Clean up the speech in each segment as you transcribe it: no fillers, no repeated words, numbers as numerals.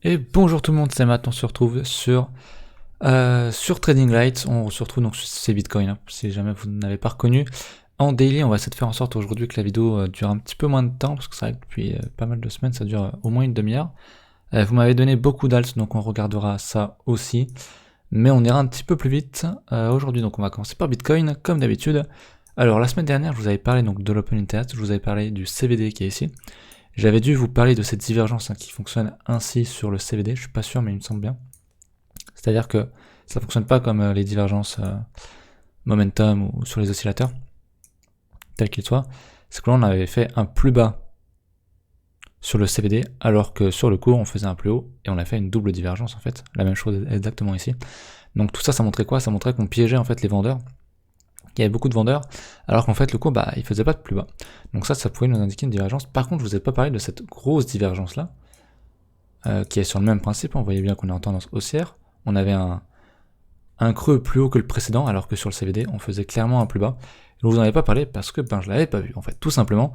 Et bonjour tout le monde, c'est Matt, on se retrouve sur Trading Light, on se retrouve donc sur ces bitcoins, hein, si jamais vous n'avez pas reconnu. En daily, on va essayer de faire en sorte aujourd'hui que la vidéo dure un petit peu moins de temps, parce que c'est vrai que depuis pas mal de semaines, ça dure au moins une demi-heure. Vous m'avez donné beaucoup d'alts, donc on regardera ça aussi. Mais on ira un petit peu plus vite aujourd'hui, donc on va commencer par Bitcoin, comme d'habitude. Alors la semaine dernière, je vous avais parlé donc de l'Open Interest, je vous avais parlé du CVD qui est ici. J'avais dû vous parler de cette divergence qui fonctionne ainsi sur le CVD, je suis pas sûr mais il me semble bien. C'est-à-dire que ça fonctionne pas comme les divergences momentum ou sur les oscillateurs, tels qu'ils soient. C'est que là on avait fait un plus bas sur le CVD, alors que sur le cours on faisait un plus haut, et on a fait une double divergence en fait, la même chose exactement ici. Donc tout ça, ça montrait quoi? Ça montrait qu'on piégeait en fait les vendeurs, qu'il y avait beaucoup de vendeurs, alors qu'en fait le cours, il faisait pas de plus bas. Donc ça pouvait nous indiquer une divergence. Par contre, je vous ai pas parlé de cette grosse divergence là, qui est sur le même principe. On voyait bien qu'on est en tendance haussière. On avait un creux plus haut que le précédent, alors que sur le CVD, on faisait clairement un plus bas. Je vous en avais pas parlé parce que je l'avais pas vu, en fait, tout simplement.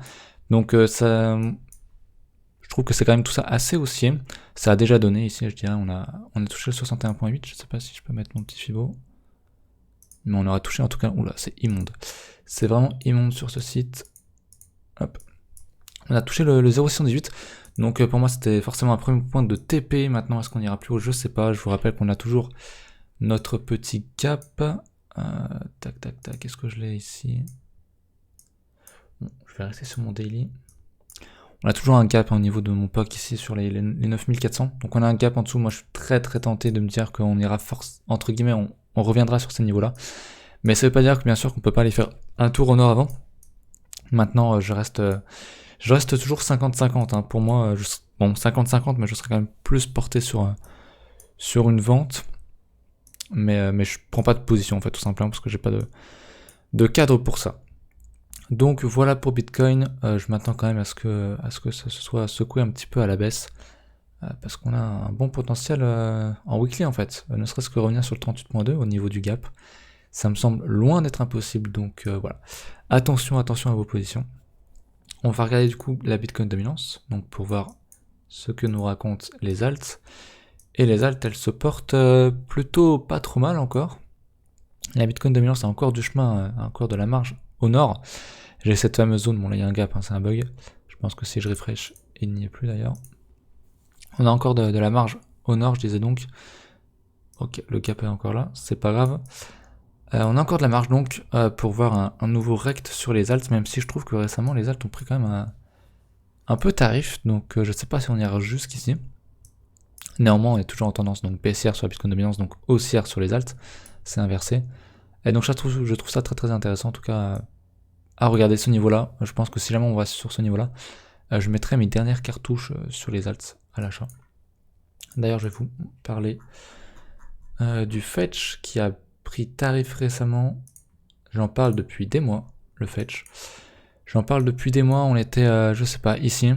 Donc ça, je trouve que c'est quand même tout ça assez haussier. Ça a déjà donné ici, je dirais, on a touché le 61.8. Je sais pas si je peux mettre mon petit Fibo. Mais on aura touché en tout cas, oula, c'est immonde. C'est vraiment immonde sur ce site. Hop. On a touché le 0,618. Donc pour moi c'était forcément un premier point de TP. Maintenant est-ce qu'on ira plus haut? Je sais pas. Je vous rappelle qu'on a toujours notre petit cap. Tac tac tac, est-ce que je l'ai ici? Bon, je vais rester sur mon daily. On a toujours un gap au niveau de mon POC ici sur les 9400. Donc on a un gap en dessous. Moi je suis très tenté de me dire qu'on ira force, entre guillemets, on reviendra sur ces niveaux-là. Mais ça veut pas dire que bien sûr qu'on peut pas aller faire un tour au nord avant. Maintenant je reste toujours 50-50. Hein. Pour moi, bon 50-50, mais je serais quand même plus porté sur une vente. Mais je prends pas de position en fait, tout simplement parce que j'ai pas de cadre pour ça. Donc voilà pour Bitcoin. Je m'attends quand même à ce que ça se soit secoué un petit peu à la baisse. Parce qu'on a un bon potentiel en weekly en fait. Ne serait-ce que revenir sur le 38.2 au niveau du gap. Ça me semble loin d'être impossible, donc voilà. Attention à vos positions. On va regarder du coup la Bitcoin dominance, donc pour voir ce que nous racontent les alts. Et les alts, elles se portent plutôt pas trop mal encore. La Bitcoin dominance a encore du chemin, encore de la marge au nord. J'ai cette fameuse zone, bon là il y a un gap, hein, c'est un bug. Je pense que si je refresh, il n'y est plus d'ailleurs. On a encore de la marge au nord, je disais donc. Ok, le gap est encore là, c'est pas grave. On a encore de la marge donc pour voir un nouveau rect sur les alts, même si je trouve que récemment les alts ont pris quand même un peu tarif, donc je sais pas si on ira jusqu'ici. Néanmoins on est toujours en tendance donc baissière sur la Bitcoin dominance, donc haussière sur les alts, c'est inversé. Et donc je trouve ça très intéressant en tout cas à regarder ce niveau là. Je pense que si jamais on va sur ce niveau là, je mettrai mes dernières cartouches sur les alts à l'achat. D'ailleurs je vais vous parler du fetch qui a pris tarif récemment. J'en parle depuis des mois, le fetch. J'en parle depuis des mois, on était, je sais pas, ici.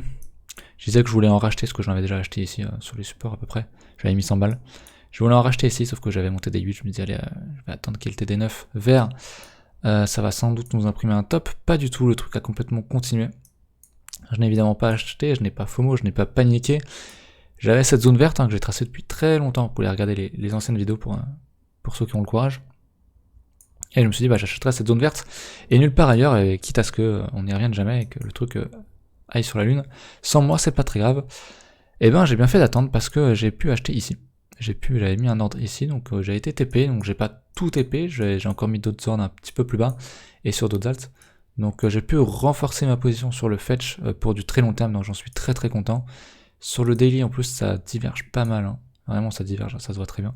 Je disais que je voulais en racheter, ce que j'en avais déjà acheté ici, sur les supports à peu près. J'avais mis 100 balles. Je voulais en racheter ici, sauf que j'avais monté des 8, je me disais, allez, je vais attendre qu'il y ait le TD9 vert. Ça va sans doute nous imprimer un top. Pas du tout, le truc a complètement continué. Je n'ai évidemment pas acheté, je n'ai pas FOMO, je n'ai pas paniqué. J'avais cette zone verte que j'ai tracée depuis très longtemps. Vous pouvez regarder les anciennes vidéos pour ceux qui ont le courage. Et je me suis dit, j'achèterai cette zone verte et nulle part ailleurs, et quitte à ce qu'on n'y revienne jamais et que le truc aille sur la lune. Sans moi, c'est pas très grave. Et j'ai bien fait d'attendre parce que j'ai pu acheter ici. J'avais mis un ordre ici, donc j'ai été TP, donc j'ai pas tout TP, j'ai encore mis d'autres zones un petit peu plus bas et sur d'autres alts. Donc j'ai pu renforcer ma position sur le fetch pour du très long terme, donc j'en suis très content. Sur le daily en plus ça diverge pas mal, hein. Vraiment ça diverge, ça se voit très bien.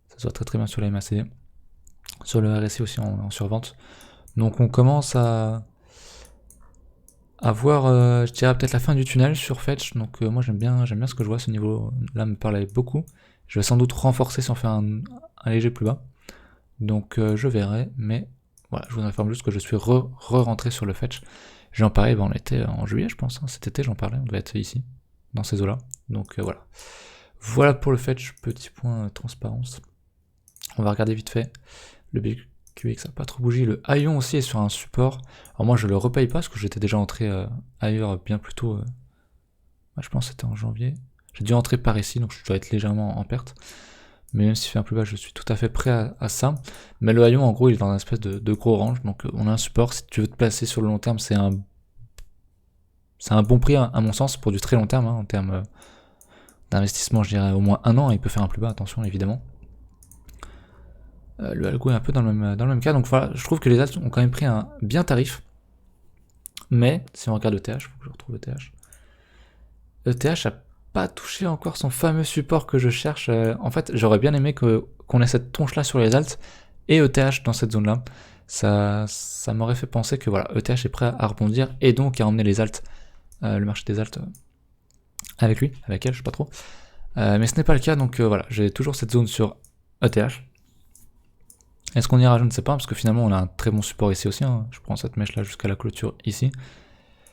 Ça se voit très bien sur la MACD. Sur le RSI aussi en survente. Donc on commence à voir, je dirais peut-être la fin du tunnel sur Fetch. Donc moi j'aime bien ce que je vois, ce niveau là me parlait beaucoup. Je vais sans doute renforcer si on fait un léger plus bas. Donc je verrai, mais voilà, je vous informe juste que je suis rentré sur le Fetch. J'en parlais, on était en juillet je pense, hein. Cet été j'en parlais, on devait être ici, dans ces eaux là. Donc voilà. Voilà pour le Fetch, petit point transparence. On va regarder vite fait. Le BQX a pas trop bougé. Le Aion aussi est sur un support. Alors moi je le repaye pas parce que j'étais déjà entré ailleurs bien plus tôt. Je pense que c'était en janvier. J'ai dû entrer par ici, donc je dois être légèrement en perte. Mais même s'il fait un plus bas, je suis tout à fait prêt à ça. Mais le haillon, en gros, il est dans un espèce de gros range. Donc on a un support. Si tu veux te placer sur le long terme, c'est un bon prix, à mon sens, pour du très long terme. En termes d'investissement, je dirais au moins 1 an. Il peut faire un plus bas, attention, évidemment. Le algo est un peu dans le même cas. Donc voilà, je trouve que les alts ont quand même pris un bien tarif. Mais si on regarde ETH, il faut que je retrouve ETH. ETH a pas touché encore son fameux support que je cherche. En fait, j'aurais bien aimé qu'on ait cette tronche là sur les alts et ETH dans cette zone là. Ça m'aurait fait penser que voilà, ETH est prêt à rebondir et donc à emmener les alts, le marché des alts avec lui, avec elle, je sais pas trop. Mais ce n'est pas le cas, donc voilà, j'ai toujours cette zone sur ETH. Est-ce qu'on ira, je ne sais pas, parce que finalement on a un très bon support ici aussi. Hein. Je prends cette mèche là jusqu'à la clôture ici.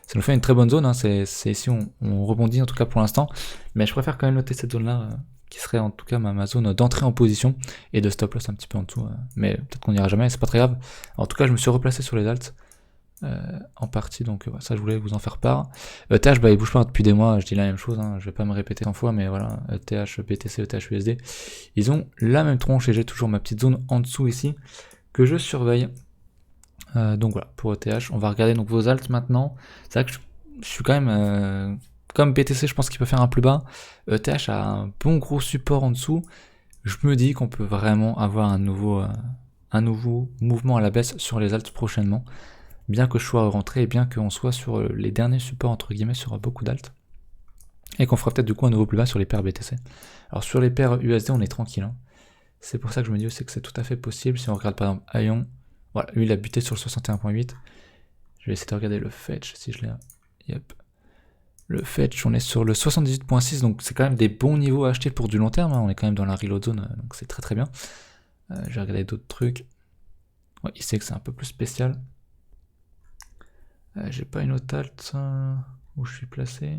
Ça nous fait une très bonne zone, hein. C'est ici on rebondit en tout cas pour l'instant. Mais je préfère quand même noter cette zone-là, qui serait en tout cas ma zone d'entrée en position et de stop loss un petit peu en dessous. Mais peut-être qu'on n'ira jamais, c'est pas très grave. En tout cas, je me suis replacé sur les alts en partie, donc ça je voulais vous en faire part. ETH, bah il bouge pas depuis des mois, je dis la même chose, hein. Je vais pas me répéter 100 fois, mais voilà, ETH, BTC, ETH, USD, ils ont la même tronche et j'ai toujours ma petite zone en dessous ici que je surveille. Donc voilà, pour ETH, on va regarder donc vos alts maintenant. C'est vrai que je suis quand même, comme BTC, je pense qu'il peut faire un plus bas. ETH a un bon gros support en dessous. Je me dis qu'on peut vraiment avoir un nouveau mouvement à la baisse sur les alts prochainement. Bien que je sois rentré et bien qu'on soit sur les derniers supports entre guillemets sur beaucoup d'alts. Et qu'on fera peut-être du coup un nouveau plus bas sur les paires BTC. Alors sur les paires USD, on est tranquille. Hein. C'est pour ça que je me dis aussi que c'est tout à fait possible. Si on regarde par exemple Aion, voilà, lui il a buté sur le 61.8. Je vais essayer de regarder le fetch si je l'ai. Yep. Le fetch, on est sur le 78.6, donc c'est quand même des bons niveaux à acheter pour du long terme. Hein. On est quand même dans la reload zone, donc c'est très très bien. Je vais regarder d'autres trucs. Ouais, il sait que c'est un peu plus spécial. J'ai pas une autre alt où je suis placé.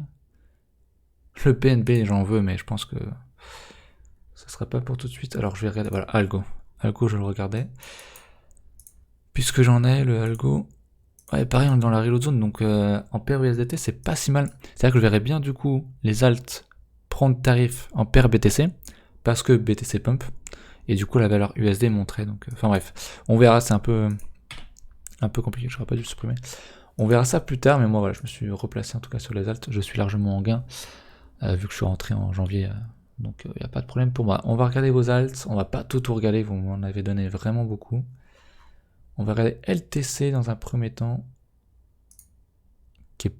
Le BNB, j'en veux, mais je pense que ça sera pas pour tout de suite. Alors je vais regarder. Voilà, Algo. Algo, je le regardais. Puisque j'en ai, le Algo. Ouais, pareil, on est dans la reload zone, donc en paire USDT, c'est pas si mal. C'est-à-dire que je verrais bien, du coup, les alts prendre tarif en paire BTC, parce que BTC pump, et du coup, la valeur USD montrait. Donc, enfin bref, on verra, c'est un peu compliqué, j'aurais pas dû le supprimer. On verra ça plus tard, mais moi, voilà, je me suis replacé en tout cas sur les alts, je suis largement en gain, vu que je suis rentré en janvier, donc il n'y a pas de problème pour moi. On va regarder vos alts, on va pas tout regarder, vous m'en avez donné vraiment beaucoup. On va regarder LTC dans un premier temps, qui est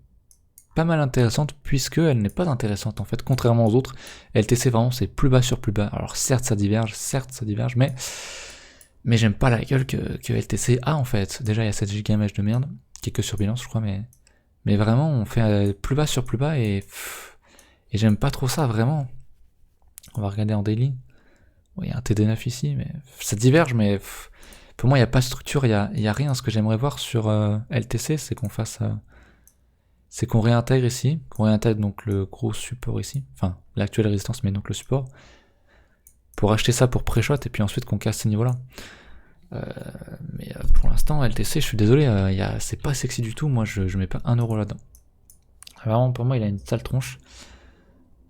pas mal intéressante, puisque elle n'est pas intéressante en fait, contrairement aux autres. LTC vraiment c'est plus bas sur plus bas. Alors certes ça diverge, mais j'aime pas la gueule que LTC a en fait. Déjà il y a cette giga mèche de merde, qui est que sur Binance je crois, mais vraiment on fait plus bas sur plus bas et j'aime pas trop ça vraiment. On va regarder en daily. Il y a un TD9 ici, mais ça diverge, mais pour moi il n'y a pas de structure, il y a rien. Ce que j'aimerais voir sur LTC, c'est qu'on fasse c'est qu'on réintègre ici, qu'on réintègre donc le gros support ici, enfin l'actuelle résistance mais donc le support, pour acheter ça pour pré-shot et puis ensuite qu'on casse ces niveaux là. Mais pour l'instant LTC, je suis désolé, c'est pas sexy du tout, moi je mets pas 1€ là-dedans. Vraiment pour moi il a une sale tronche.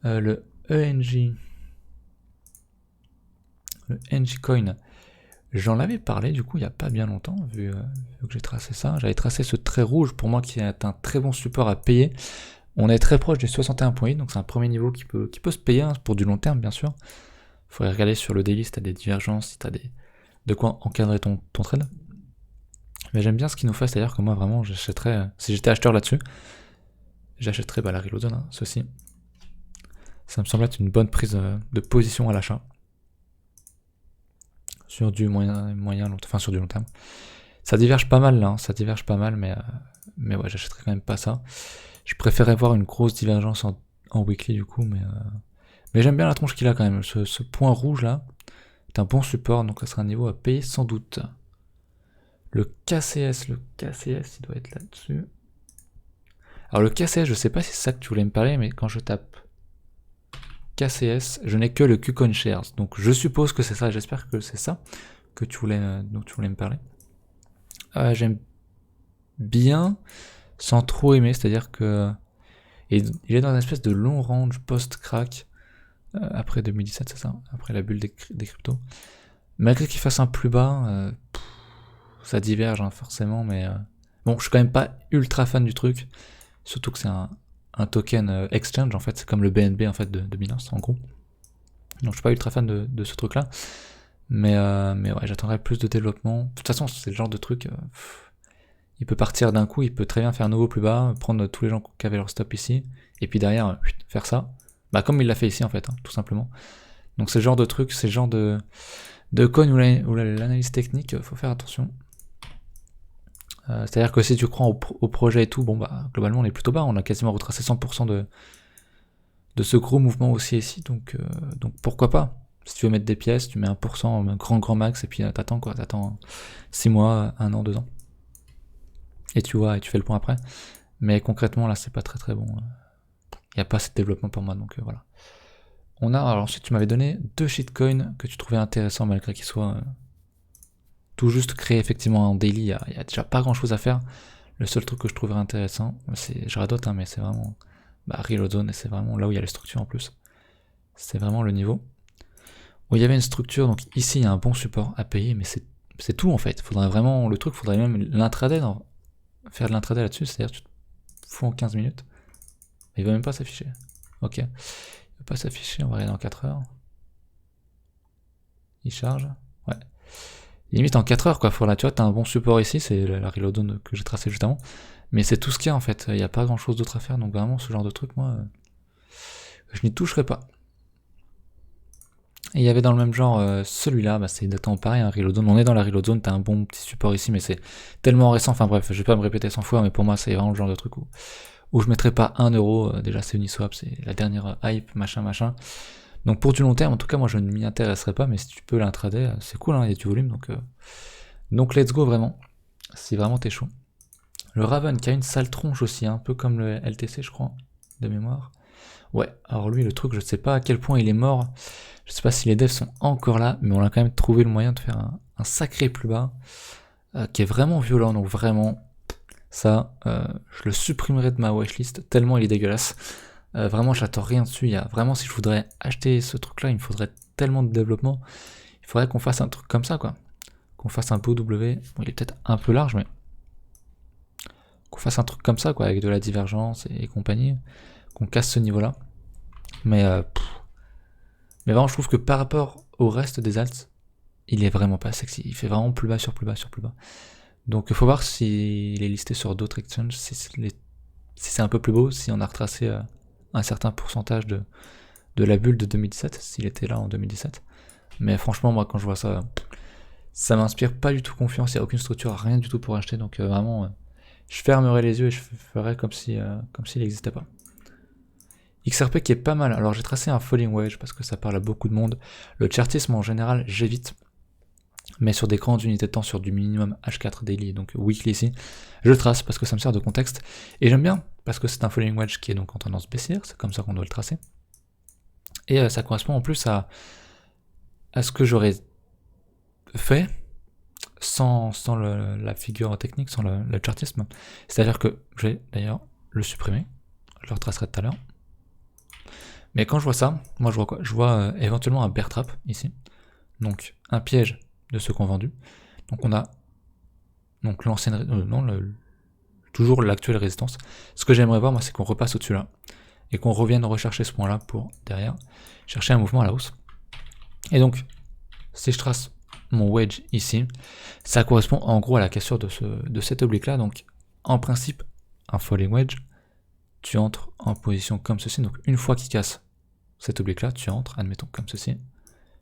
Le ENJ Coin, j'en avais parlé du coup il n'y a pas bien longtemps, vu que j'ai tracé ça. J'avais tracé ce trait rouge pour moi qui est un très bon support à payer. On est très proche du 61.8, donc c'est un premier niveau qui peut se payer, hein, pour du long terme bien sûr. Il faudrait regarder sur le daily si tu as des divergences, si tu as de quoi encadrer ton trade. Mais j'aime bien ce qu'il nous fait, c'est-à-dire que moi vraiment j'achèterais, si j'étais acheteur là-dessus, j'achèterais la reload zone, hein, ceci. Ça me semble être une bonne prise de position à l'achat. Sur du moyen long, enfin sur du long terme. Ça diverge pas mal là, hein, ça diverge pas mal, mais ouais, j'achèterais quand même pas ça. Je préférerais voir une grosse divergence en weekly du coup, mais j'aime bien la tronche qu'il a quand même. Ce point rouge là est un bon support, donc ça sera un niveau à payer sans doute. Le KCS, il doit être là-dessus. Alors le KCS, je sais pas si c'est ça que tu voulais me parler, mais quand je tape KCS, je n'ai que le KuCoin Shares, donc je suppose que c'est ça, j'espère que c'est ça que dont tu voulais me parler. J'aime bien, sans trop aimer, c'est-à-dire que Et il est dans une espèce de long range post-crack, après 2017, c'est ça, après la bulle des cryptos. Malgré qu'il fasse un plus bas, ça diverge hein, forcément, mais bon, je suis quand même pas ultra fan du truc, surtout que c'est un token exchange en fait, c'est comme le BNB en fait de Binance en gros. Donc je suis pas ultra fan de ce truc là, mais ouais, j'attendrai plus de développement. De toute façon, c'est le genre de truc, il peut partir d'un coup, il peut très bien faire un nouveau plus bas, prendre tous les gens qui avaient leur stop ici, et puis derrière faire ça, bah comme il l'a fait ici en fait, hein, tout simplement. Donc c'est le genre de truc, c'est le genre de coin où l'analyse technique, faut faire attention. C'est-à-dire que si tu crois au projet et tout, bon bah globalement on est plutôt bas, on a quasiment retracé 100% de ce gros mouvement aussi ici, donc pourquoi pas. Si tu veux mettre des pièces, tu mets 1%, un grand max, et puis t'attends 6 mois, 1 an, 2 ans. Et tu vois, et tu fais le point après. Mais concrètement là c'est pas très bon. Il n'y a pas assez de développement pour moi, donc voilà. Alors ensuite tu m'avais donné 2 shitcoins que tu trouvais intéressants malgré qu'ils soient tout juste créés effectivement en daily, il y a déjà pas grand chose à faire. Le seul truc que je trouverais intéressant, je radote hein, mais c'est vraiment Reload Zone, et c'est vraiment là où il y a les structures en plus. C'est vraiment le niveau où il y avait une structure, donc ici il y a un bon support à payer, mais c'est tout en fait. Faudrait vraiment, le truc, faudrait même l'intraday, faire de l'intraday là-dessus, c'est-à-dire tu te fous en 15 minutes. Il va même pas s'afficher. Ok. Il va pas s'afficher, on va regarder en 4 heures. Il charge. Ouais. Limite en 4 heures quoi, tu vois, t'as un bon support ici, c'est la reload zone que j'ai tracé juste avant. Mais c'est tout ce qu'il y a en fait, il n'y a pas grand chose d'autre à faire, donc vraiment ce genre de truc, moi, je n'y toucherai pas. Et il y avait dans le même genre celui-là, c'est exactement pareil, un reload zone. On est dans la reload zone, t'as un bon petit support ici, mais c'est tellement récent, enfin bref, je vais pas me répéter 100 fois, mais pour moi c'est vraiment le genre de truc où je mettrais pas 1€, déjà c'est Uniswap, c'est la dernière hype, machin. Donc pour du long terme, en tout cas moi je ne m'y intéresserai pas, mais si tu peux l'intraday, c'est cool, hein, il y a du volume, donc let's go vraiment, si vraiment t'es chaud. Le Raven qui a une sale tronche aussi, un peu comme le LTC je crois, de mémoire. Ouais, alors lui le truc, je sais pas à quel point il est mort, je sais pas si les devs sont encore là, mais on a quand même trouvé le moyen de faire un sacré plus bas, qui est vraiment violent, donc vraiment, ça, je le supprimerai de ma watchlist, tellement il est dégueulasse. Vraiment, j'attends rien dessus. Vraiment, si je voudrais acheter ce truc-là, il me faudrait tellement de développement. Il faudrait qu'on fasse un truc comme ça, quoi. Qu'on fasse un POW. Bon, il est peut-être un peu large, mais qu'on fasse un truc comme ça, quoi, avec de la divergence et compagnie. Qu'on casse ce niveau-là. Mais vraiment, je trouve que par rapport au reste des alts, il est vraiment pas sexy. Il fait vraiment plus bas sur plus bas sur plus bas. Donc, il faut voir s'il est listé sur d'autres exchanges, si c'est un peu plus beau, si on a retracé un certain pourcentage de la bulle de 2017, s'il était là en 2017. Mais franchement, moi, quand je vois ça, ça m'inspire pas du tout confiance, il n'y a aucune structure, rien du tout pour acheter, donc vraiment, je fermerai les yeux et je ferai comme s'il n'existait pas. XRP qui est pas mal, alors j'ai tracé un falling wedge parce que ça parle à beaucoup de monde. Le chartisme en général, j'évite, mais sur des grandes unités de temps, sur du minimum H4 daily, donc weekly ici, je le trace parce que ça me sert de contexte, et j'aime bien, parce que c'est un falling wedge qui est donc en tendance baissière, c'est comme ça qu'on doit le tracer, et ça correspond en plus à ce que j'aurais fait sans la figure technique, sans le chartisme, c'est-à-dire que je vais d'ailleurs le supprimer, je le retracerai tout à l'heure, mais quand je vois ça, moi je vois quoi? Je vois éventuellement un bear trap ici, donc un piège de ceux qui ont vendu. Donc on a donc l'ancienne, toujours l'actuelle résistance. Ce que j'aimerais voir moi, c'est qu'on repasse au-dessus là et qu'on revienne rechercher ce point là pour derrière chercher un mouvement à la hausse. Et donc si je trace mon wedge ici, ça correspond en gros à la cassure de cette oblique là. Donc en principe un falling wedge, tu entres en position comme ceci. Donc une fois qu'il casse cette oblique là, tu entres, admettons comme ceci.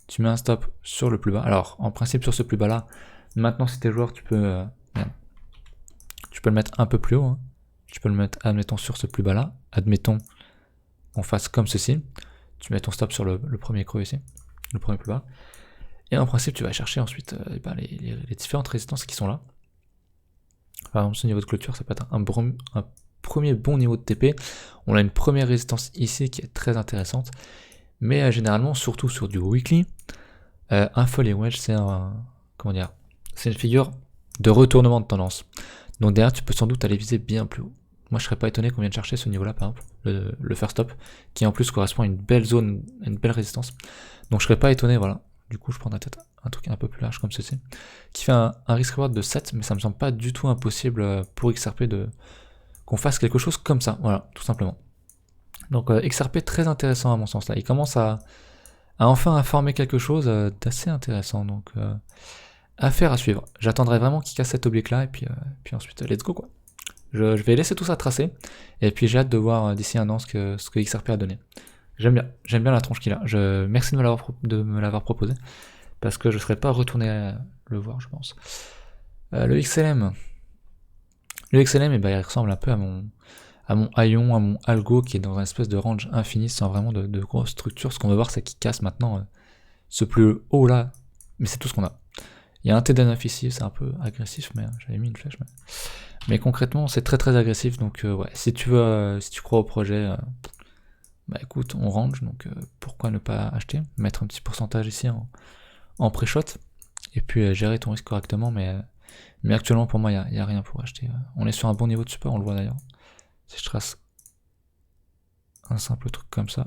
Tu mets un stop sur le plus bas. Alors, en principe, sur ce plus bas là, maintenant si t'es joueur, tu peux le mettre un peu plus haut. Hein. Tu peux le mettre, admettons, sur ce plus bas là. Admettons qu'on fasse comme ceci. Tu mets ton stop sur le premier creux ici, le premier plus bas. Et en principe, tu vas chercher ensuite les différentes résistances qui sont là. Par exemple, ce niveau de clôture, ça peut être un premier bon niveau de TP. On a une première résistance ici qui est très intéressante. Mais généralement, surtout sur du weekly, un falling wedge, c'est c'est une figure de retournement de tendance. Donc derrière, tu peux sans doute aller viser bien plus haut. Moi je serais pas étonné qu'on vienne chercher ce niveau là par exemple, le first stop, qui en plus correspond à une belle zone, une belle résistance. Donc je serais pas étonné, voilà. Du coup je prendrais peut-être un truc un peu plus large comme ceci, qui fait un risk reward de 7, mais ça me semble pas du tout impossible pour XRP qu'on fasse quelque chose comme ça, voilà, tout simplement. Donc XRP très intéressant à mon sens là, il commence à enfin former quelque chose d'assez intéressant, donc affaire à suivre. J'attendrai vraiment qu'il casse cet oblique là, et puis ensuite let's go quoi. Je vais laisser tout ça tracer, et puis j'ai hâte de voir d'ici un an ce que XRP a donné. J'aime bien la tronche qu'il a. Merci de me l'avoir proposé, parce que je ne serais pas retourné le voir, je pense. Le XLM, eh ben, il ressemble un peu à mon Aion, à mon Algo, qui est dans un espèce de range infini sans vraiment de grosses structures. Ce qu'on va voir, c'est qu'il casse maintenant ce plus haut là, mais c'est tout ce qu'on a. Il y a un TD9 ici, c'est un peu agressif, mais j'avais mis une flèche. Mais concrètement, c'est très très agressif, donc ouais, si tu crois au projet, bah écoute, on range, donc pourquoi ne pas acheter, mettre un petit pourcentage ici en pré-shot, et puis gérer ton risque correctement, mais actuellement pour moi, il n'y a rien pour acheter. On est sur un bon niveau de support, on le voit d'ailleurs. Si je trace un simple truc comme ça,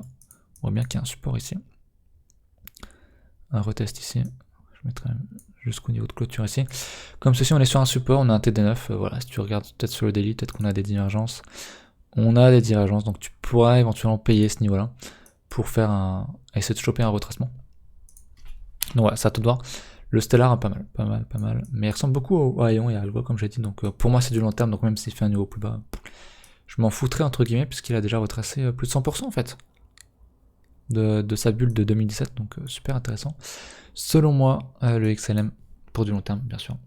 on voit bien qu'il y a un support ici. Un retest ici, je mettrai jusqu'au niveau de clôture ici. Comme ceci, on est sur un support, on a un TD9, voilà, si tu regardes peut-être sur le daily, peut-être qu'on a des divergences. On a des divergences, donc tu pourras éventuellement payer ce niveau-là pour essayer de choper un retracement. Donc voilà, ça à te de voir. Le Stellar, pas mal. Mais il ressemble beaucoup au Aion et à Algo, comme j'ai dit, donc pour moi c'est du long terme, donc même s'il fait un niveau plus bas, je m'en foutrais entre guillemets, puisqu'il a déjà retracé plus de 100% en fait de sa bulle de 2017, donc super intéressant. Selon moi, le XLM pour du long terme, bien sûr.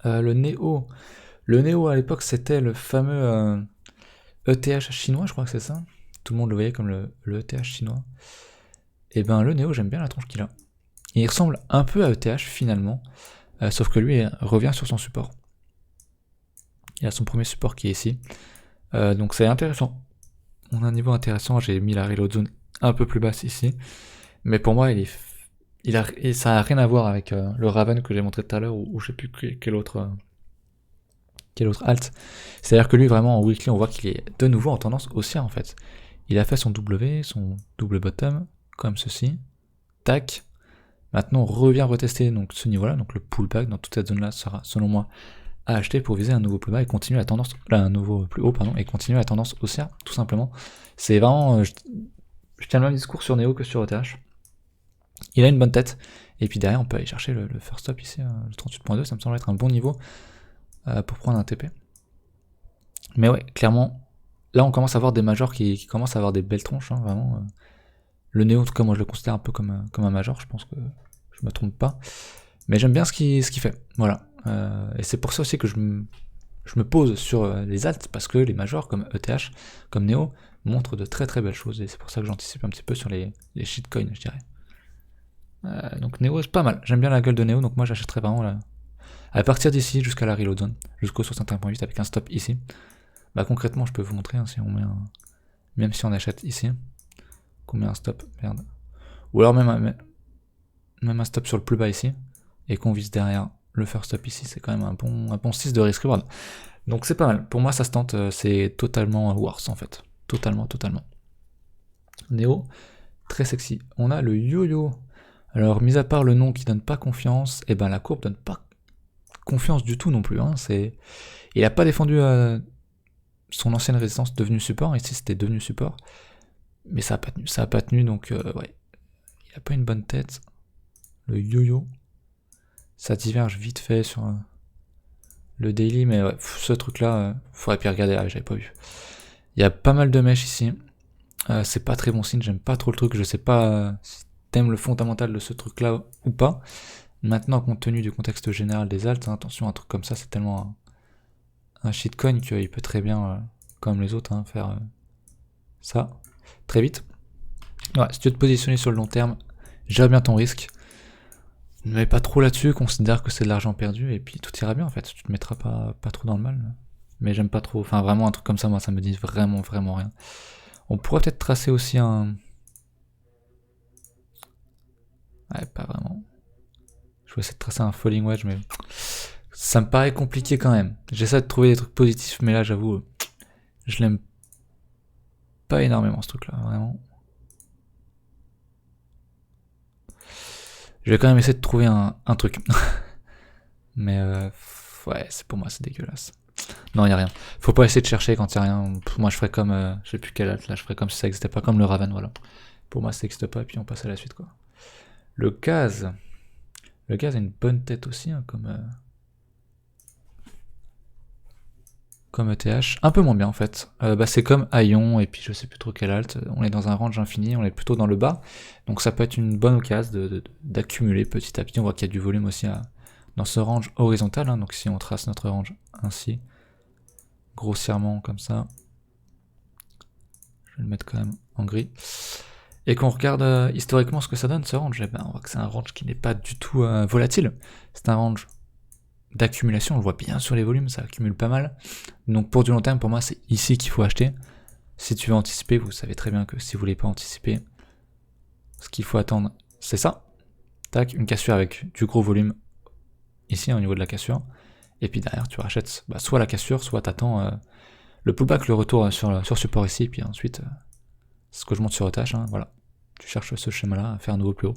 Le Neo à l'époque, c'était le fameux ETH chinois, je crois que c'est ça. Tout le monde le voyait comme le ETH chinois. Et ben le Neo, j'aime bien la tronche qu'il a. Et il ressemble un peu à ETH finalement, sauf que lui revient sur son support. Il a son premier support qui est ici. Donc c'est intéressant. On a un niveau intéressant, j'ai mis la reload zone un peu plus basse ici. Mais pour moi, ça n'a rien à voir avec le Raven que j'ai montré tout à l'heure, ou je sais plus quel autre alt. C'est-à-dire que lui, vraiment, en weekly, on voit qu'il est de nouveau en tendance haussière, en fait. Il a fait son W, son double bottom, comme ceci. Tac. Maintenant, on revient retester donc, ce niveau-là, donc le pullback dans toute cette zone-là sera, selon moi, à acheter pour viser un nouveau plus bas et continuer la tendance, un nouveau plus haut, pardon, et continuer la tendance haussière, tout simplement. C'est vraiment, je tiens le même discours sur Neo que sur ETH. Il a une bonne tête, et puis derrière, on peut aller chercher le first stop ici, le 38.2, ça me semble être un bon niveau pour prendre un TP. Mais ouais, clairement, là, on commence à voir des majors qui commencent à avoir des belles tronches, hein, vraiment. Le Neo, en tout cas, moi, je le considère un peu comme un major, je pense que je me trompe pas. Mais j'aime bien ce qu'il fait, voilà. Et c'est pour ça aussi que je me pose sur les alts, parce que les majors comme ETH, comme Neo, montrent de très très belles choses, et c'est pour ça que j'anticipe un petit peu sur les shitcoins, je dirais. Donc Neo, c'est pas mal, j'aime bien la gueule de Neo, donc moi j'achèterais vraiment là. À partir d'ici jusqu'à la reload zone, jusqu'au 61.8 avec un stop ici. Bah concrètement, je peux vous montrer, hein, si on met même si on achète ici, qu'on met un stop, merde. Ou alors même un stop sur le plus bas ici, et qu'on vise derrière le first stop ici, c'est quand même un bon 6 de risk reward. Donc c'est pas mal, pour moi ça se tente, c'est totalement worth en fait. Totalement. Neo, très sexy. On a le yo-yo. Alors, mis à part le nom qui donne pas confiance, et ben la courbe donne pas confiance du tout non plus. Hein. Il a pas défendu son ancienne résistance devenue support, ici c'était devenu support, mais ça a pas tenu, donc ouais. Il a pas une bonne tête. Le yo-yo. Ça diverge vite fait sur le daily, mais ouais, ce truc-là, faudrait puis regarder, j'avais pas vu. Il y a pas mal de mèches ici. C'est pas très bon signe, j'aime pas trop le truc, je sais pas si t'aimes le fondamental de ce truc-là ou pas. Maintenant, compte tenu du contexte général des alts, hein, attention, un truc comme ça, c'est tellement un shitcoin qu'il peut très bien, comme les autres, hein, faire ça très vite. Ouais, si tu veux te positionner sur le long terme, gère bien ton risque. Ne mets pas trop là-dessus, considère que c'est de l'argent perdu, et puis tout ira bien en fait, tu te mettras pas trop dans le mal. Mais j'aime pas trop, enfin vraiment un truc comme ça, moi ça me dit vraiment rien. On pourrait peut-être tracer aussi un... Ouais, pas vraiment. Je vais essayer de tracer un falling wedge, mais Ça me paraît compliqué quand même. J'essaie de trouver des trucs positifs, mais là j'avoue, je l'aime pas énormément ce truc là, vraiment. Je vais quand même essayer de trouver un truc. Mais ouais, c'est pour moi c'est dégueulasse. Non, y a rien. Faut pas essayer de chercher quand y a rien. Moi je ferais comme, je sais plus quel alt là, je ferais comme si ça existait pas, comme le Raven, voilà. Pour moi ça n'existe pas et puis on passe à la suite quoi. Le gaz. Le gaz a une bonne tête aussi, hein, comme ETH. Un peu moins bien en fait. Bah, c'est comme Aion et puis je sais plus trop quel alt. On est dans un range infini, on est plutôt dans le bas. Donc ça peut être une bonne occasion d'accumuler petit à petit. On voit qu'il y a du volume aussi dans ce range horizontal. Hein. Donc si on trace notre range ainsi, grossièrement comme ça, je vais le mettre quand même en gris. Et qu'on regarde historiquement ce que ça donne ce range, eh ben, on voit que c'est un range qui n'est pas du tout volatile. C'est un range d'accumulation, on le voit bien sur les volumes, ça accumule pas mal. Donc pour du long terme, pour moi, c'est ici qu'il faut acheter. Si tu veux anticiper, vous savez très bien que si vous voulez pas anticiper, ce qu'il faut attendre, c'est ça. Tac, une cassure avec du gros volume ici au niveau de la cassure. Et puis derrière, tu rachètes soit la cassure, soit t'attends le pullback, le retour sur support ici, et puis ensuite, c'est ce que je monte sur ETH, hein, voilà. Tu cherches ce schéma-là à faire un nouveau plus haut.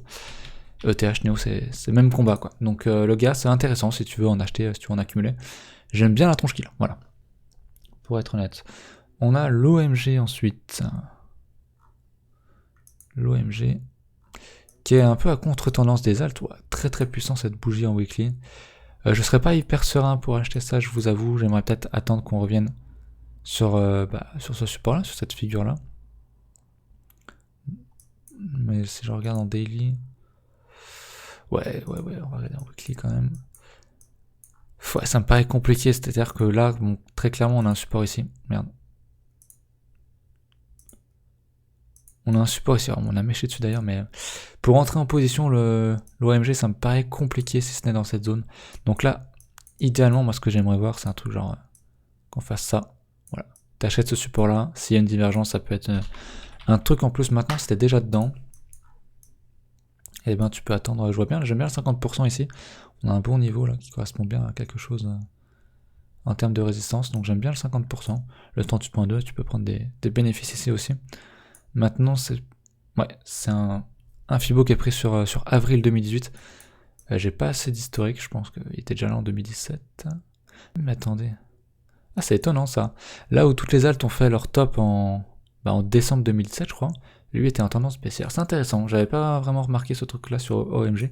ETH, Neo, c'est le même combat, quoi. Donc le gars, c'est intéressant si tu veux en acheter, si tu veux en accumuler. J'aime bien la tronche qu'il a, voilà. Pour être honnête. On a l'OMG ensuite. L'OMG, qui est un peu à contre-tendance des alts. Ouais, très très puissant cette bougie en weekly. Je serais pas hyper serein pour acheter ça, je vous avoue. J'aimerais peut-être attendre qu'on revienne sur ce support-là, sur cette figure-là. Mais si je regarde en daily... Ouais, on va regarder en weekly quand même. Ouais, ça me paraît compliqué, c'est-à-dire que là, bon, très clairement, on a un support ici. Merde. On a un support ici, on a méché dessus d'ailleurs, mais pour rentrer en position, l'OMG, ça me paraît compliqué si ce n'est dans cette zone. Donc là, idéalement, moi, ce que j'aimerais voir, c'est un truc genre qu'on fasse ça. Voilà. T'achètes ce support-là. S'il y a une divergence, ça peut être un truc en plus. Maintenant, si t'es déjà dedans, eh ben, tu peux attendre. Je vois bien, j'aime bien le 50% ici. On a un bon niveau là qui correspond bien à quelque chose en termes de résistance. Donc j'aime bien le 50%. Le 38.2, tu peux prendre des bénéfices ici aussi. Maintenant, c'est un Fibo qui est pris sur avril 2018. J'ai pas assez d'historique, je pense qu'il était déjà là en 2017. Mais attendez. Ah, c'est étonnant ça. Là où toutes les altes ont fait leur top en décembre 2017, je crois, lui était en tendance baissière. C'est intéressant, j'avais pas vraiment remarqué ce truc là sur OMG.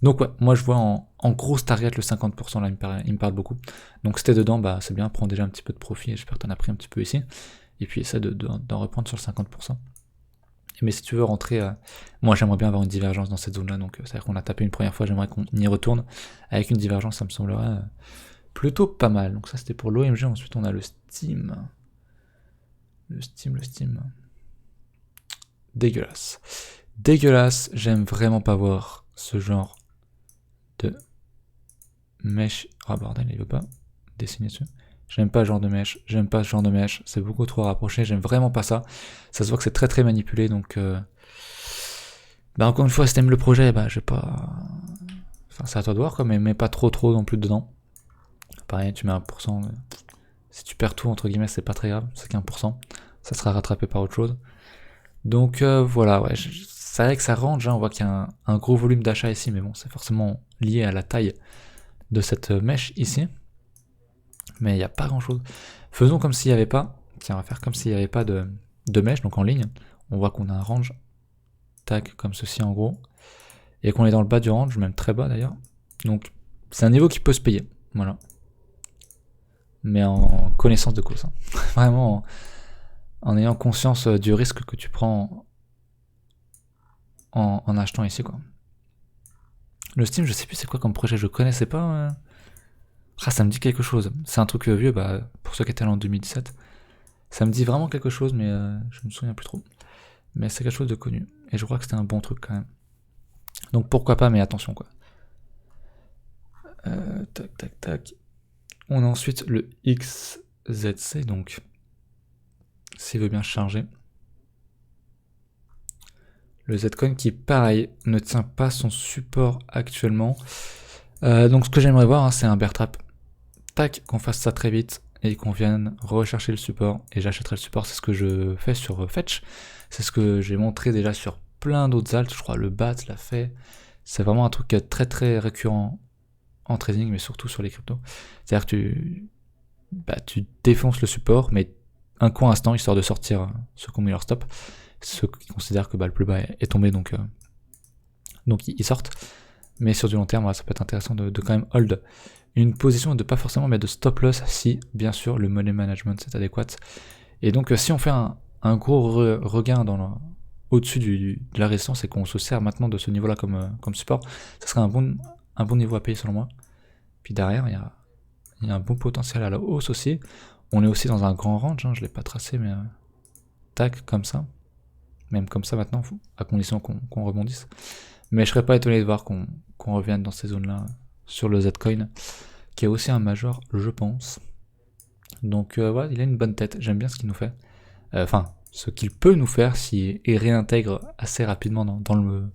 Donc ouais, moi je vois en grosse target le 50% là, il me parle beaucoup. Donc si t'es dedans, bah c'est bien, prends déjà un petit peu de profit, j'espère que t'en as pris un petit peu ici. Et puis essaie d'en reprendre sur le 50%. Mais si tu veux rentrer, moi j'aimerais bien avoir une divergence dans cette zone là, donc c'est-à-dire qu'on a tapé une première fois, j'aimerais qu'on y retourne. Avec une divergence, ça me semblerait plutôt pas mal. Donc ça c'était pour l'OMG, ensuite on a le Steam. Le Steam. Dégueulasse. Dégueulasse, j'aime vraiment pas voir ce genre de mèche. Ah bordel, il veut pas dessiner dessus. J'aime pas ce genre de mèche, c'est beaucoup trop rapproché, j'aime vraiment pas ça. Ça se voit que c'est très très manipulé, donc... encore une fois, si t'aimes le projet, je vais pas... Enfin, c'est à toi de voir, quoi, mais pas trop non plus dedans. Pareil, tu mets 1%. Si tu perds tout, entre guillemets, c'est pas très grave, c'est qu'1%. Ça sera rattrapé par autre chose. Donc voilà, ouais, c'est vrai que ça range, hein, on voit qu'il y a un gros volume d'achat ici, mais bon, c'est forcément lié à la taille de cette mèche ici. Mais il n'y a pas grand chose. Faisons comme s'il n'y avait pas, tiens, on va faire comme s'il n'y avait pas de mèche, donc en ligne. On voit qu'on a un range, tac, comme ceci en gros, et qu'on est dans le bas du range, même très bas d'ailleurs. Donc c'est un niveau qui peut se payer, voilà. Mais en connaissance de cause, hein. Vraiment en ayant conscience du risque que tu prends en achetant ici, quoi. Le Steam, je sais plus c'est quoi comme projet, je connaissais pas. Ah, ça me dit quelque chose. C'est un truc vieux, pour ceux qui étaient là en 2017. Ça me dit vraiment quelque chose, mais je me souviens plus trop. Mais c'est quelque chose de connu. Et je crois que c'était un bon truc quand même. Donc pourquoi pas, mais attention quoi. Tac. On a ensuite le XZC, donc s'il veut bien charger. Le Zcoin qui, pareil, ne tient pas son support actuellement. Donc ce que j'aimerais voir, hein, c'est un bear trap. Tac, qu'on fasse ça très vite et qu'on vienne rechercher le support. Et j'achèterai le support, c'est ce que je fais sur Fetch. C'est ce que j'ai montré déjà sur plein d'autres alts. Je crois le BAT l'a fait. C'est vraiment un truc très très récurrent en trading, mais surtout sur les cryptos. C'est-à-dire que tu défonces le support, mais un court instant, histoire de sortir ceux qui ont mis leur stop. Ceux qui considèrent que le plus bas est tombé, donc ils sortent. Mais sur du long terme, ça peut être intéressant de quand même hold une position et de pas forcément mettre de stop loss si, bien sûr, le money management c'est adéquat. Et donc, si on fait un gros regain au-dessus de la résistance et qu'on se sert maintenant de ce niveau-là comme support, ça serait un bon niveau à payer selon moi. Puis derrière, il y a un bon potentiel à la hausse aussi. On est aussi dans un grand range, hein, je ne l'ai pas tracé, mais tac, comme ça. Même comme ça maintenant, à condition qu'on rebondisse. Mais je serais pas étonné de voir qu'on revienne dans ces zones-là sur le Zcoin, qui est aussi un major, je pense. Donc voilà, il a une bonne tête, j'aime bien ce qu'il nous fait. Enfin, ce qu'il peut nous faire s'il réintègre assez rapidement dans le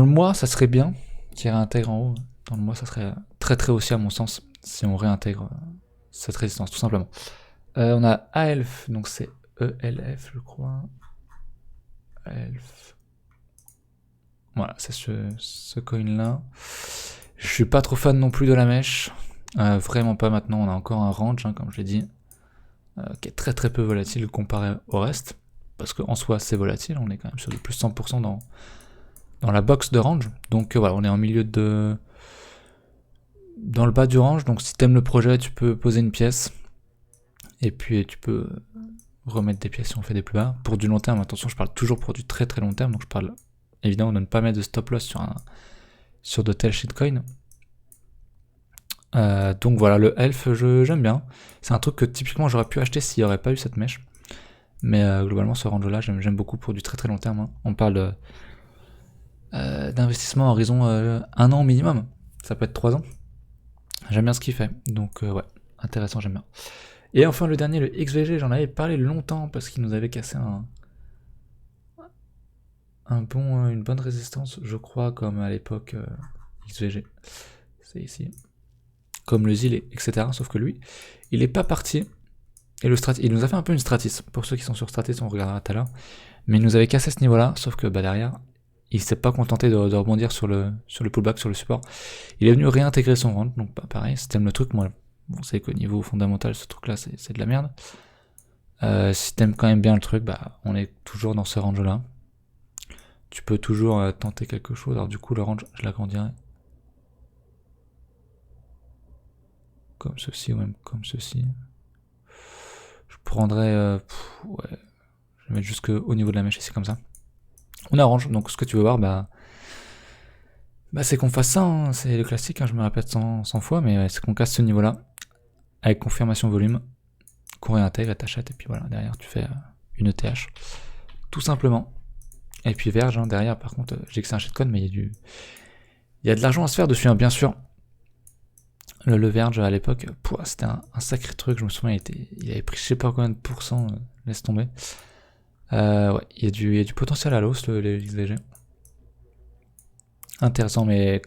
mois, ça serait bien qu'il réintègre en haut. Dans le mois, ça serait très très aussi à mon sens, si on réintègre cette résistance, tout simplement. On a AELF, donc c'est ELF, je crois. AELF. Voilà, c'est ce coin-là. Je suis pas trop fan non plus de la mèche. Vraiment pas maintenant, on a encore un range, hein, comme je l'ai dit, qui est très très peu volatile comparé au reste. Parce qu'en soi, c'est volatile, on est quand même sur du plus 100% dans la box de range. Donc voilà, on est en milieu dans le bas du range. Donc si t'aimes le projet, tu peux poser une pièce. Et puis tu peux remettre des pièces si on fait des plus bas. Pour du long terme, attention, je parle toujours pour du très très long terme. Donc je parle évidemment de ne pas mettre de stop loss sur de tels shitcoins. Donc voilà, le elf, j'aime bien. C'est un truc que typiquement j'aurais pu acheter s'il n'y aurait pas eu cette mèche. Mais globalement, ce range là, j'aime beaucoup pour du très très long terme, hein. On parle d'investissement à horizon 1 an minimum. Ça peut être 3 ans. J'aime bien ce qu'il fait. Donc ouais, intéressant, j'aime bien. Et enfin le dernier, le XVG, j'en avais parlé longtemps parce qu'il nous avait cassé une bonne résistance, je crois, comme à l'époque XVG. C'est ici. Comme le ZIL, etc. Sauf que lui, il est pas parti. Et il nous a fait un peu une Stratis. Pour ceux qui sont sur Stratis, on regardera tout à l'heure. Mais il nous avait cassé ce niveau-là, sauf que derrière, il s'est pas contenté de rebondir sur le pullback, sur le support. Il est venu réintégrer son range, donc pareil, si t'aimes le truc, moi, bon, c'est qu'au niveau fondamental, ce truc-là, c'est de la merde. Si t'aimes quand même bien le truc, on est toujours dans ce range-là. Tu peux toujours tenter quelque chose. Alors du coup, le range, je l'agrandirai. Comme ceci, ou même comme ceci. Je prendrais... ouais. Je vais mettre jusqu'au niveau de la mèche ici, comme ça. On arrange, donc ce que tu veux voir, c'est qu'on fasse ça, hein. C'est le classique, hein, je me répète 100 fois, mais c'est qu'on casse ce niveau-là, avec confirmation volume, qu'on réintègre et t'achètes, et puis voilà, derrière tu fais une ETH, tout simplement. Et puis Verge, hein, derrière, par contre, j'ai que c'est un shitcoin, mais il y a de l'argent à se faire dessus, hein, bien sûr. Le Verge, à l'époque, c'était un sacré truc, je me souviens, il avait pris je sais pas combien de pourcents, laisse tomber. Ouais, il y a du potentiel à l'os, les XVG. Intéressant, mais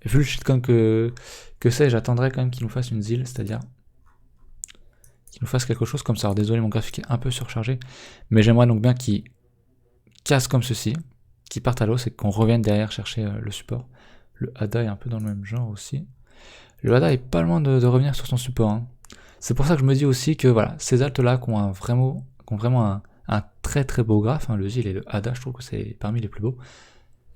vu le shitcoin que c'est, j'attendrai quand même qu'il nous fasse une ZIL, c'est-à-dire qu'il nous fasse quelque chose comme ça. Alors désolé, mon graphique est un peu surchargé, mais j'aimerais donc bien qu'il casse comme ceci, qu'il parte à l'os et qu'on revienne derrière chercher le support. Le ADA est un peu dans le même genre aussi. Le ADA est pas loin de revenir sur son support, hein. C'est pour ça que je me dis aussi que voilà, ces altes là qui ont vraiment un très très beau graphe, hein, le ZIL et le ADA, je trouve que c'est parmi les plus beaux.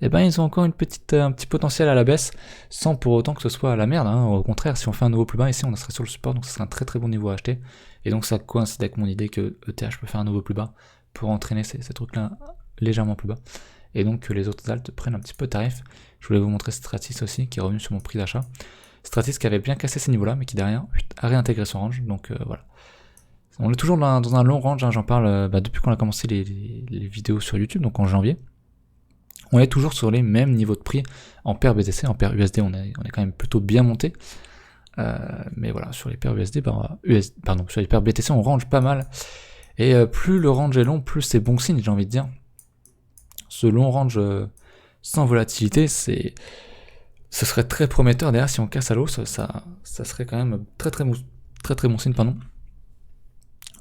Et ils ont encore un petit potentiel à la baisse, sans pour autant que ce soit à la merde, hein. Au contraire, si on fait un nouveau plus bas ici, on serait sur le support, donc ce serait un très très bon niveau à acheter. Et donc ça coïncide avec mon idée que ETH peut faire un nouveau plus bas pour entraîner ces trucs-là légèrement plus bas. Et donc que les autres altes prennent un petit peu tarif. Je voulais vous montrer Stratis aussi, qui est revenu sur mon prix d'achat. Stratis qui avait bien cassé ces niveaux-là, mais qui derrière a réintégré son range, donc voilà. On est toujours dans un long range, hein, j'en parle depuis qu'on a commencé les vidéos sur YouTube, donc en janvier. On est toujours sur les mêmes niveaux de prix en paire BTC, en paire USD, on est quand même plutôt bien monté. Mais voilà, sur les paires USD, sur les paires BTC, on range pas mal. Et plus le range est long, plus c'est bon signe, j'ai envie de dire. Ce long range sans volatilité, c'est ce serait très prometteur. Derrière, si on casse à l'eau, ça serait quand même très bon signe, pardon.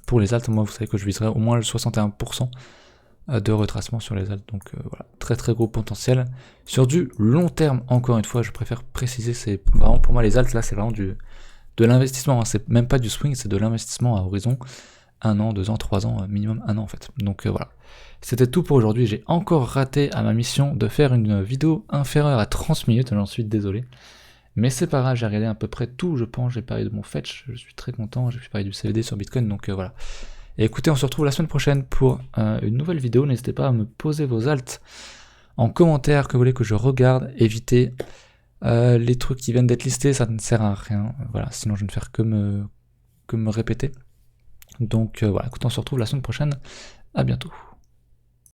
Pour les alts, moi vous savez que je viserais au moins le 61% de retracement sur les alts, donc voilà, très gros potentiel. Sur du long terme, encore une fois, je préfère préciser, c'est vraiment pour moi les alts, là c'est vraiment de l'investissement, hein. C'est même pas du swing, c'est de l'investissement à horizon 1 an, 2 ans, 3 ans, minimum 1 an en fait. Donc voilà. C'était tout pour aujourd'hui, j'ai encore raté à ma mission de faire une vidéo inférieure à 30 minutes, j'en suis désolé. Mais c'est pas grave, j'ai regardé à peu près tout, je pense, j'ai parlé de mon fetch, je suis très content, j'ai parlé du CVD sur Bitcoin, donc voilà. Et écoutez, on se retrouve la semaine prochaine pour une nouvelle vidéo, n'hésitez pas à me poser vos alts en commentaire que vous voulez que je regarde, évitez les trucs qui viennent d'être listés, ça ne sert à rien, voilà, sinon je vais ne faire que me répéter. Donc voilà, écoutez, on se retrouve la semaine prochaine, à bientôt.